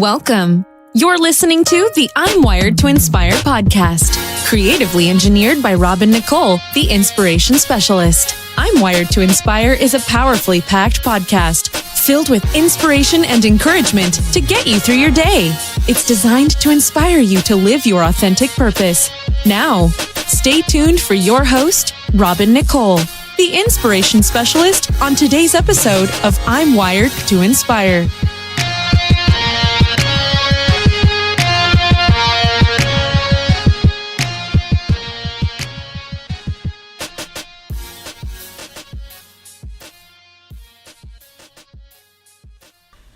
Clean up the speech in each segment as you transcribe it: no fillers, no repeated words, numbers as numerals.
Welcome. You're listening to the I'm Wired to Inspire podcast, creatively engineered by Nicole, the inspiration specialist. I'm Wired to Inspire is a powerfully packed podcast filled with inspiration and encouragement to get you through your day. It's designed to inspire you to live your authentic purpose. Now, stay tuned for your host, Nicole, the inspiration specialist, on today's episode of I'm Wired to Inspire.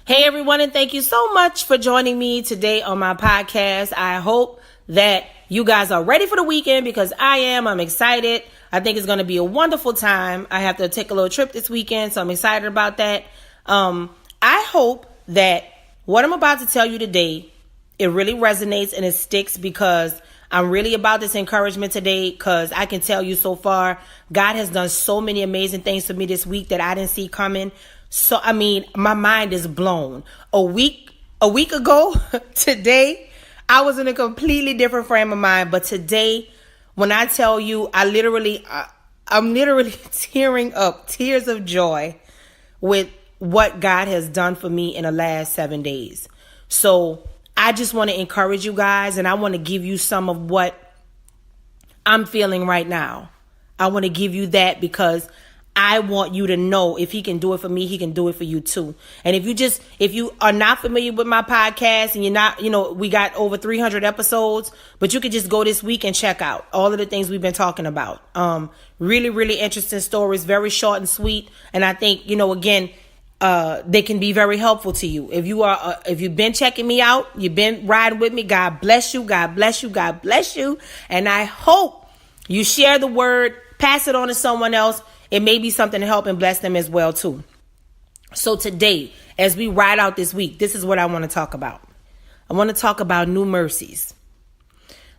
Hey everyone, and thank you so much for joining me today on my podcast. I hope that you guys are ready for the weekend because I am. I'm excited. I think it's going to be a wonderful time. I have to take a little trip this weekend, so I'm excited about that. I hope that what I'm about to tell you today, it really resonates and it sticks because I'm really about this encouragement today because I can tell you so far, God has done so many amazing things for me this week that I didn't see coming. So, my mind is blown. A week ago, today, I was in a completely different frame of mind. But today, when I tell you, I'm literally tearing up, tears of joy with what God has done for me in the last 7 days. So, I just want to encourage you guys, and I want to give you some of what I'm feeling right now. I want to give you that because I want you to know if he can do it for me, he can do it for you too. And if you are not familiar with my podcast and you're not, we got over 300 episodes, but you could just go this week and check out all of the things we've been talking about. Really, really interesting stories, very short and sweet. And I think, they can be very helpful to you. If you've been checking me out, you've been riding with me, God bless you, God bless you, God bless you. And I hope you share the word, pass it on to someone else. It may be something to help and bless them as well, too. So today, as we ride out this week, this is what I want to talk about. I want to talk about new mercies.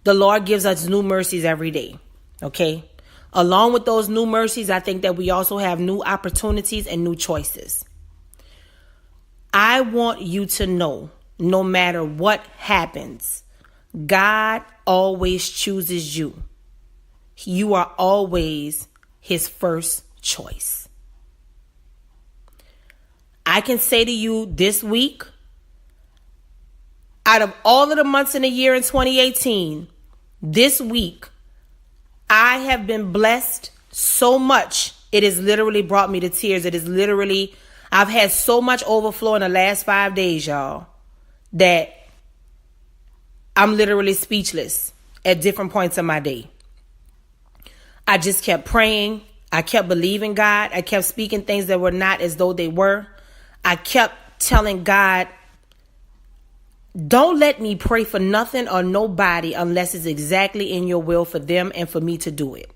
The Lord gives us new mercies every day, okay? Along with those new mercies, I think that we also have new opportunities and new choices. I want you to know, no matter what happens, God always chooses you. You are always his first choice. I can say to you this week, out of all of the months in the year in 2018, this week, I have been blessed so much. It has literally brought me to tears. I've had so much overflow in the last 5 days, y'all, that I'm literally speechless at different points of my day. I just kept praying. I kept believing God. I kept speaking things that were not as though they were. I kept telling God, don't let me pray for nothing or nobody unless it's exactly in your will for them and for me to do it.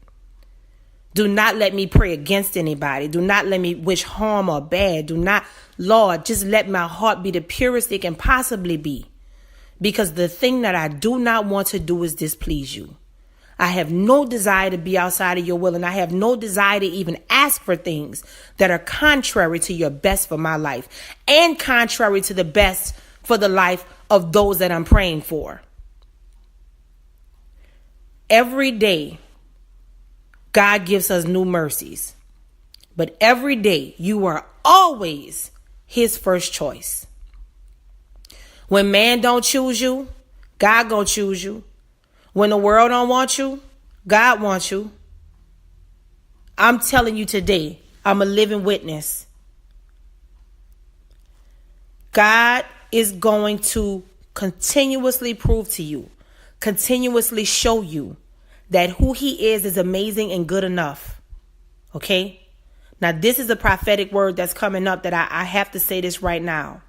Do not let me pray against anybody. Do not let me wish harm or bad. Do not, Lord, just let my heart be the purest it can possibly be. Because the thing that I do not want to do is displease you. I have no desire to be outside of your will, and I have no desire to even ask for things that are contrary to your best for my life and contrary to the best for the life of those that I'm praying for. Every day, God gives us new mercies, but every day you are always his first choice. When man don't choose you, God gonna choose you. When the world don't want you, God wants you. I'm telling you today, I'm a living witness. God is going to continuously prove to you, continuously show you that who he is amazing and good enough. Okay? Now, this is a prophetic word that's coming up that I have to say this right now.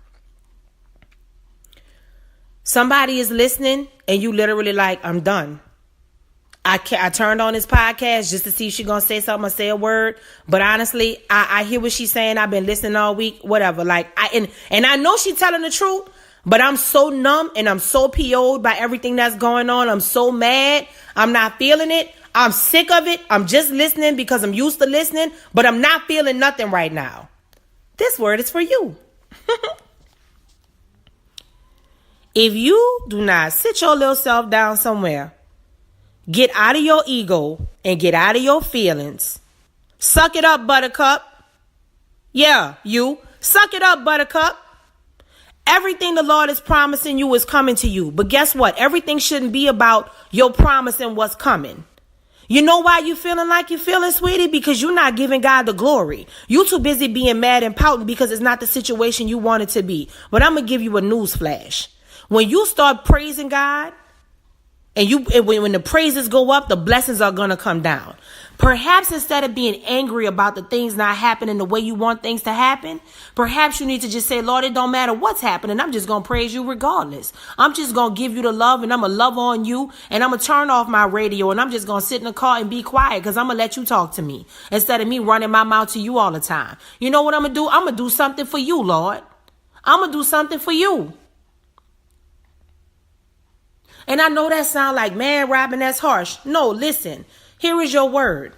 Somebody is listening and you literally like, I'm done. I turned on this podcast just to see if she's going to say something or say a word. But honestly, I hear what she's saying. I've been listening all week, whatever. And I know she's telling the truth, but I'm so numb and I'm so PO'd by everything that's going on. I'm so mad. I'm not feeling it. I'm sick of it. I'm just listening because I'm used to listening, but I'm not feeling nothing right now. This word is for you. If you do not sit your little self down somewhere, get out of your ego and get out of your feelings, suck it up, buttercup. Yeah, you. Suck it up, buttercup. Everything the Lord is promising you is coming to you. But guess what? Everything shouldn't be about your promise and what's coming. You know why you feeling like you're feeling, sweetie? Because you're not giving God the glory. You too busy being mad and pouting because it's not the situation you want it to be. But I'm going to give you a news flash. When you start praising God, and when the praises go up, the blessings are going to come down. Perhaps instead of being angry about the things not happening the way you want things to happen, perhaps you need to just say, Lord, it don't matter what's happening. I'm just going to praise you regardless. I'm just going to give you the love, and I'm going to love on you, and I'm going to turn off my radio, and I'm just going to sit in the car and be quiet because I'm going to let you talk to me instead of me running my mouth to you all the time. You know what I'm going to do? I'm going to do something for you, Lord. I'm going to do something for you. And I know that sounds like, man, Robin, that's harsh. No, listen. Here is your word.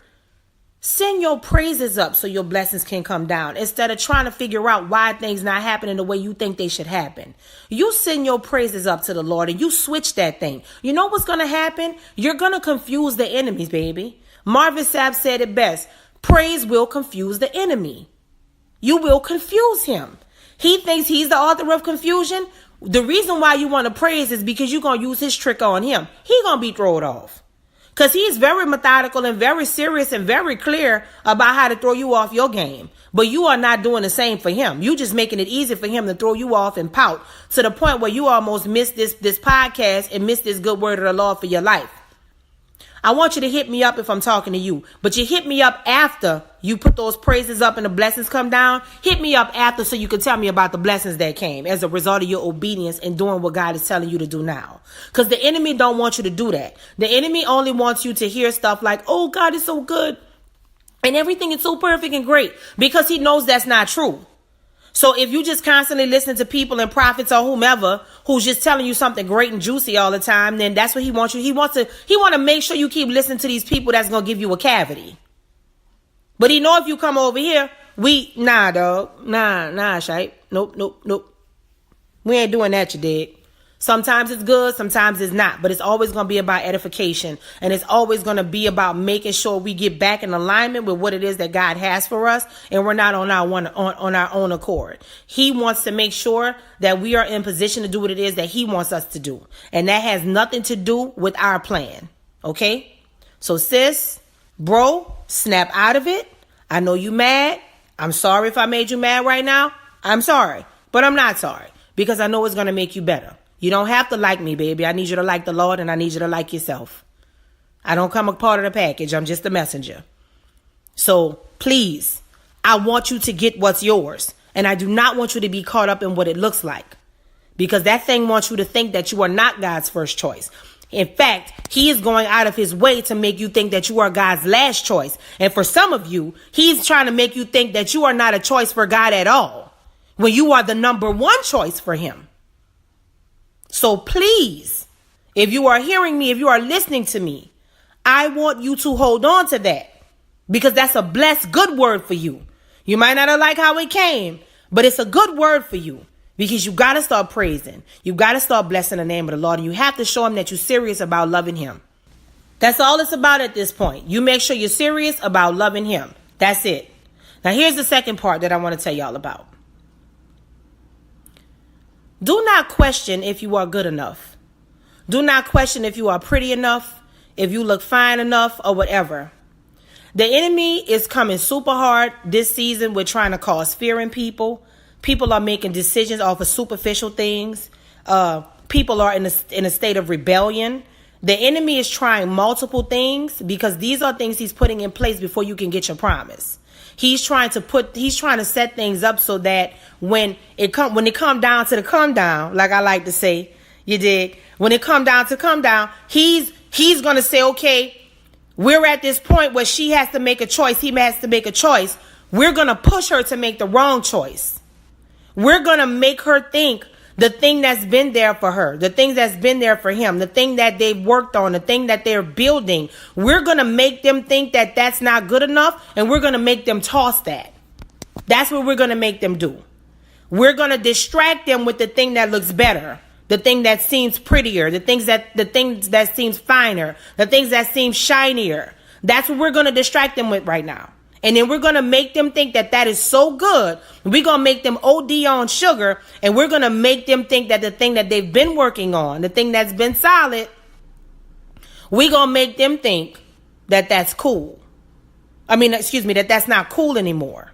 Send your praises up so your blessings can come down instead of trying to figure out why things not happening the way you think they should happen. You send your praises up to the Lord and you switch that thing. You know what's going to happen? You're going to confuse the enemies, baby. Marvin Sapp said it best. Praise will confuse the enemy. You will confuse him. He thinks he's the author of confusion. The reason why you want to praise is because you're going to use his trick on him. He's going to be thrown off. Because he's very methodical and very serious and very clear about how to throw you off your game. But you are not doing the same for him. You just making it easy for him to throw you off and pout to the point where you almost miss this podcast and miss this good word of the Lord for your life. I want you to hit me up if I'm talking to you. But you hit me up after you put those praises up and the blessings come down. Hit me up after so you can tell me about the blessings that came as a result of your obedience and doing what God is telling you to do now. Because the enemy don't want you to do that. The enemy only wants you to hear stuff like, oh, God is so good and everything is so perfect and great, because he knows that's not true. So if you just constantly listen to people and prophets or whomever who's just telling you something great and juicy all the time, then that's what he wants you. He want to make sure you keep listening to these people that's going to give you a cavity. But he know if you come over here, nah, shape. Nope. We ain't doing that, you dig? Sometimes it's good, sometimes it's not, but it's always going to be about edification, and it's always going to be about making sure we get back in alignment with what it is that God has for us, and we're not on our own accord. He wants to make sure that we are in position to do what it is that he wants us to do, and that has nothing to do with our plan. Okay? So sis, bro, snap out of it. I know you mad. I'm sorry if I made you mad right now. I'm sorry, but I'm not sorry, because I know it's going to make you better. You don't have to like me, baby. I need you to like the Lord, and I need you to like yourself. I don't come a part of the package. I'm just a messenger. So please, I want you to get what's yours. And I do not want you to be caught up in what it looks like, because that thing wants you to think that you are not God's first choice. In fact, he is going out of his way to make you think that you are God's last choice. And for some of you, he's trying to make you think that you are not a choice for God at all, when you are the number one choice for him. So please, if you are hearing me, if you are listening to me, I want you to hold on to that, because that's a blessed, good word for you. You might not have liked how it came, but it's a good word for you, because you got to start praising. You got to start blessing the name of the Lord, and you have to show him that you're serious about loving him. That's all it's about at this point. You make sure you're serious about loving him. That's it. Now, here's the second part that I want to tell y'all about. Do not question if you are good enough. Do not question if you are pretty enough, if you look fine enough, or whatever. The enemy is coming super hard this season with trying to cause fear in people. People are making decisions off of superficial things. People are in a state of rebellion. The enemy is trying multiple things, because these are things he's putting in place before you can get your promise. He's trying to set things up so that when it come down to the come down, like I like to say, you dig? When it come down to come down, he's going to say, okay, we're at this point where she has to make a choice. He has to make a choice. We're going to push her to make the wrong choice. We're going to make her think the thing that's been there for her, the thing that's been there for him, the thing that they've worked on, the thing that they're building. We're going to make them think that that's not good enough, and we're going to make them toss that. That's what we're going to make them do. We're going to distract them with the thing that looks better, the thing that seems prettier, the things that seems finer, the things that seem shinier. That's what we're going to distract them with right now. And then we're going to make them think that that is so good. We're going to make them OD on sugar, and we're going to make them think that the thing that they've been working on, the thing that's been solid, we're going to make them think that that's cool. That that's not cool anymore.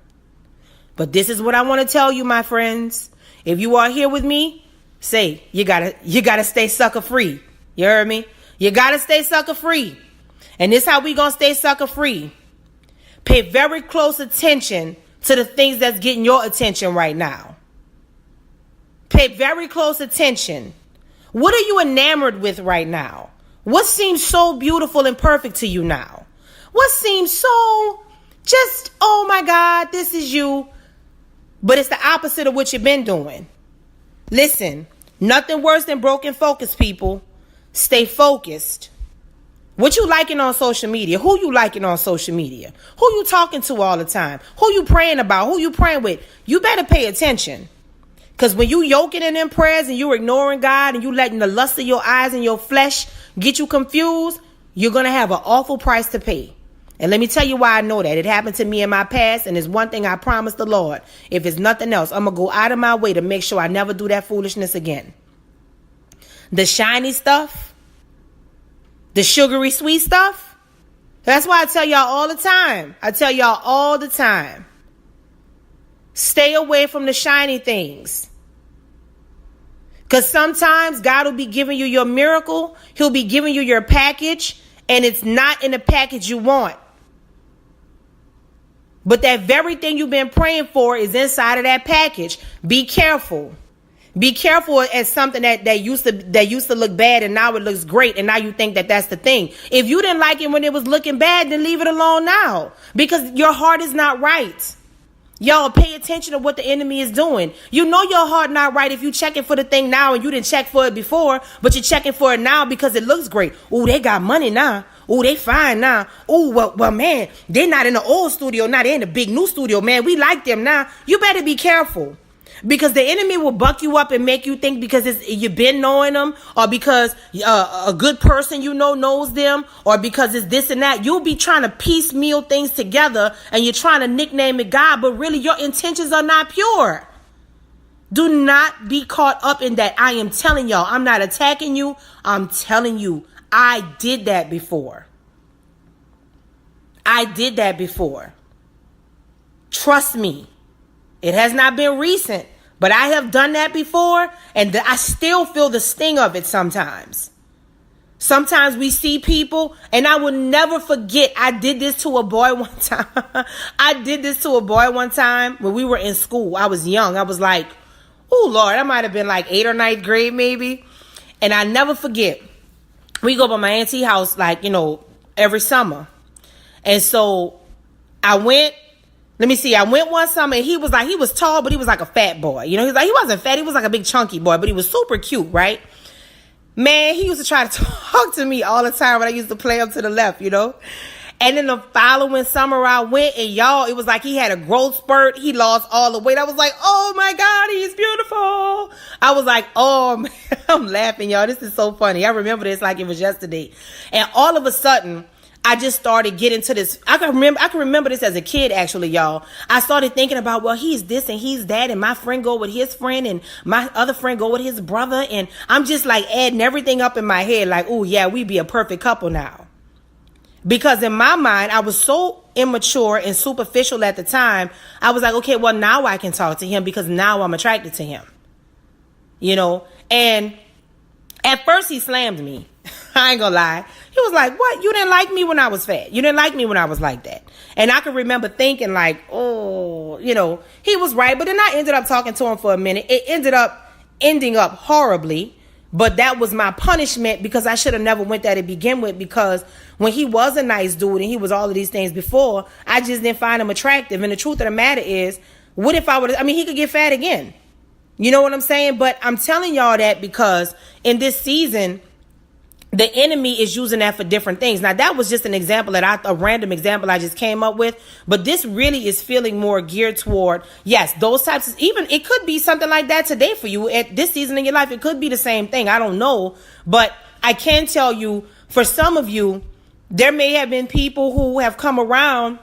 But this is what I want to tell you, my friends. If you are here with me, say, you gotta stay sucker free. You heard me? You gotta stay sucker free. And this is how we gonna stay sucker free. Pay very close attention to the things that's getting your attention right now. Pay very close attention. What are you enamored with right now? What seems so beautiful and perfect to you now? What seems so just, oh my God, this is you. But it's the opposite of what you've been doing. Listen, nothing worse than broken focus, people. Stay focused. What you liking on social media? Who you liking on social media? Who you talking to all the time? Who you praying about? Who you praying with? You better pay attention. Because when you yoking in them prayers and you ignoring God and you letting the lust of your eyes and your flesh get you confused, you're going to have an awful price to pay. And let me tell you why I know that. It happened to me in my past, and it's one thing I promised the Lord. If it's nothing else, I'm going to go out of my way to make sure I never do that foolishness again. The shiny stuff, the sugary sweet stuff, that's why I tell y'all all the time. Stay away from the shiny things. Because sometimes God will be giving you your miracle. He'll be giving you your package, and it's not in the package you want. But that very thing you've been praying for is inside of that package. Be careful. Be careful as something that used to look bad and now it looks great, and now you think that that's the thing. If you didn't like it when it was looking bad, then leave it alone now, because your heart is not right. Y'all pay attention to what the enemy is doing. You know your heart not right if you checking for the thing now and you didn't check for it before, but you're checking for it now because it looks great. Oh, they got money now. Oh, they fine now. Oh, well, man, they're not in the old studio now. They're in the big new studio, man. We like them now. You better be careful, because the enemy will buck you up and make you think because you've been knowing them, or because a good person you know knows them, or because it's this and that. You'll be trying to piecemeal things together, and you're trying to nickname it God, but really your intentions are not pure. Do not be caught up in that. I am telling y'all, I'm not attacking you. I'm telling you, I did that before. Trust me. It has not been recent, but I have done that before, and I still feel the sting of it sometimes. Sometimes we see people, and I will never forget, I did this to a boy one time. When we were in school. I was young. I was like, oh, Lord, I might have been like 8th or 9th grade maybe. And I never forget, we go by my auntie's house, every summer. And so I went one summer, and he was tall, but he was like a fat boy. He wasn't fat. He was like a big chunky boy, but he was super cute, right? Man, he used to try to talk to me all the time when I used to play him to the left, And then the following summer I went, and y'all, it was like he had a growth spurt. He lost all the weight. I was like, oh my God, he's beautiful. I was like, oh, man. I'm laughing, y'all. This is so funny. I remember this like it was yesterday. And all of a sudden, I just started getting to this. I can remember this as a kid, actually, y'all. I started thinking about, well, he's this and he's that, and my friend go with his friend, and my other friend go with his brother, and I'm just like adding everything up in my head, like, oh yeah, we'd be a perfect couple now. Because in my mind, I was so immature and superficial at the time. I was like, okay, well, now I can talk to him because now I'm attracted to him. And at first he slammed me. I ain't gonna lie. He was like, what? You didn't like me when I was fat. You didn't like me when I was like that. And I can remember thinking like, oh, he was right. But then I ended up talking to him for a minute. It ended up ending up horribly. But that was my punishment, because I should have never went there to begin with, because when he was a nice dude and he was all of these things before, I just didn't find him attractive. And the truth of the matter is, what if he could get fat again. You know what I'm saying? But I'm telling y'all that because in this season, the enemy is using that for different things. Now, that was just an example a random example I just came up with, but this really is feeling more geared toward, yes, those types of, even it could be something like that today for you at this season in your life. It could be the same thing. I don't know, but I can tell you, for some of you, there may have been people who have come around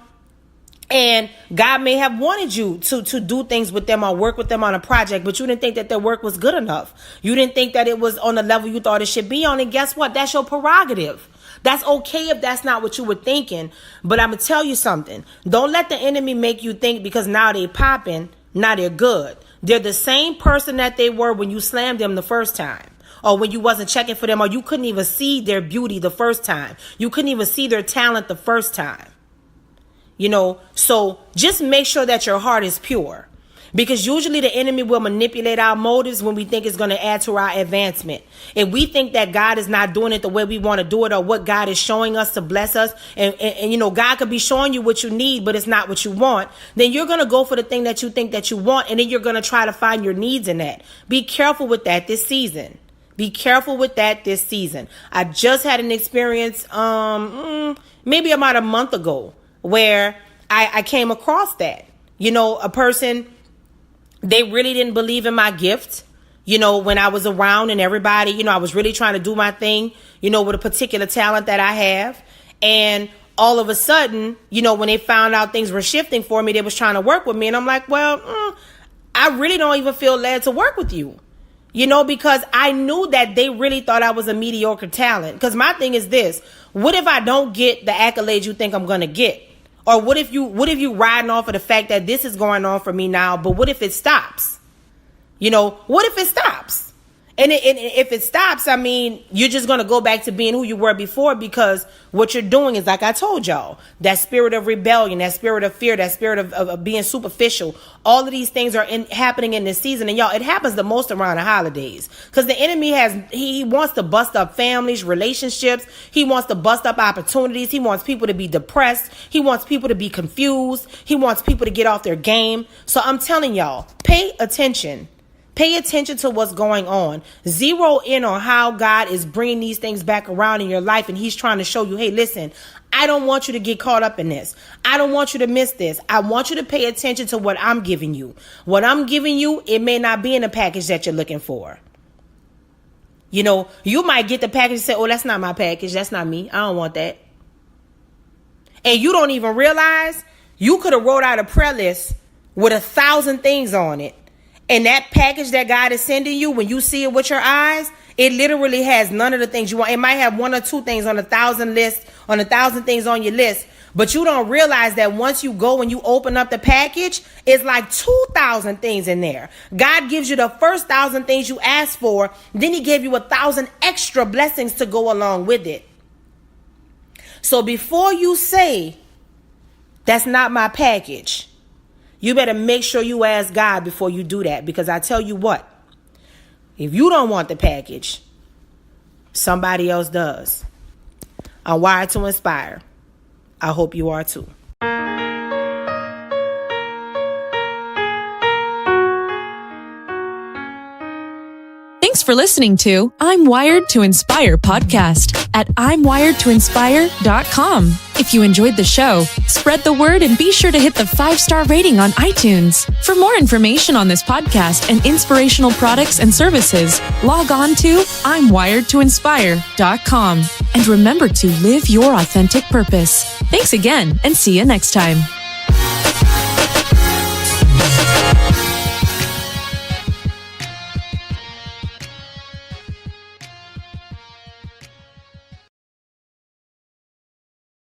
and God may have wanted you to do things with them or work with them on a project, but you didn't think that their work was good enough. You didn't think that it was on the level you thought it should be on. And guess what? That's your prerogative. That's okay if that's not what you were thinking. But I'm going to tell you something. Don't let the enemy make you think because now they popping, now they're good. They're the same person that they were when you slammed them the first time, or when you wasn't checking for them, or you couldn't even see their beauty the first time. You couldn't even see their talent the first time. So just make sure that your heart is pure, because usually the enemy will manipulate our motives when we think it's going to add to our advancement. If we think that God is not doing it the way we want to do it, or what God is showing us to bless us, and God could be showing you what you need, but it's not what you want, then you're going to go for the thing that you think that you want, and then you're going to try to find your needs in that. Be careful with that this season. Be careful with that this season. I just had an experience maybe about a month ago where I came across that. A person, they really didn't believe in my gift, when I was around and everybody, I was really trying to do my thing, with a particular talent that I have. And all of a sudden, when they found out things were shifting for me, they was trying to work with me. And I'm like, well, I really don't even feel led to work with you. Because I knew that they really thought I was a mediocre talent. Because my thing is this: what if I don't get the accolades you think I'm going to get? Or what if you riding off of the fact that this is going on for me now, but what if it stops? What if it stops? And if it stops, I mean, you're just going to go back to being who you were before, because what you're doing is, like I told y'all, that spirit of rebellion, that spirit of fear, that spirit of being superficial. All of these things are happening in this season. And y'all, it happens the most around the holidays, because the enemy he wants to bust up families, relationships. He wants to bust up opportunities. He wants people to be depressed. He wants people to be confused. He wants people to get off their game. So I'm telling y'all, pay attention. Pay attention to what's going on. Zero in on how God is bringing these things back around in your life. And he's trying to show you, hey, listen, I don't want you to get caught up in this. I don't want you to miss this. I want you to pay attention to what I'm giving you. What I'm giving you, it may not be in the package that you're looking for. You might get the package and say, oh, that's not my package. That's not me. I don't want that. And you don't even realize you could have wrote out a prayer list with 1,000 things on it. And that package that God is sending you, when you see it with your eyes, it literally has none of the things you want. It might have 1 or 2 things on 1,000 list, on 1,000 things on your list. But you don't realize that once you go and you open up the package, it's like 2,000 things in there. God gives you the first 1,000 things you asked for. Then he gave you 1,000 extra blessings to go along with it. So before you say, that's not my package, you better make sure you ask God before you do that. Because I tell you what, if you don't want the package, somebody else does. I'm wired to inspire. I hope you are too. Thanks for listening to I'm Wired to Inspire podcast at I'mWiredToInspire.com. If you enjoyed the show, spread the word and be sure to hit the 5-star rating on iTunes. For more information on this podcast and inspirational products and services, log on to I'mWiredToInspire.com. And remember to live your authentic purpose. Thanks again, and see you next time.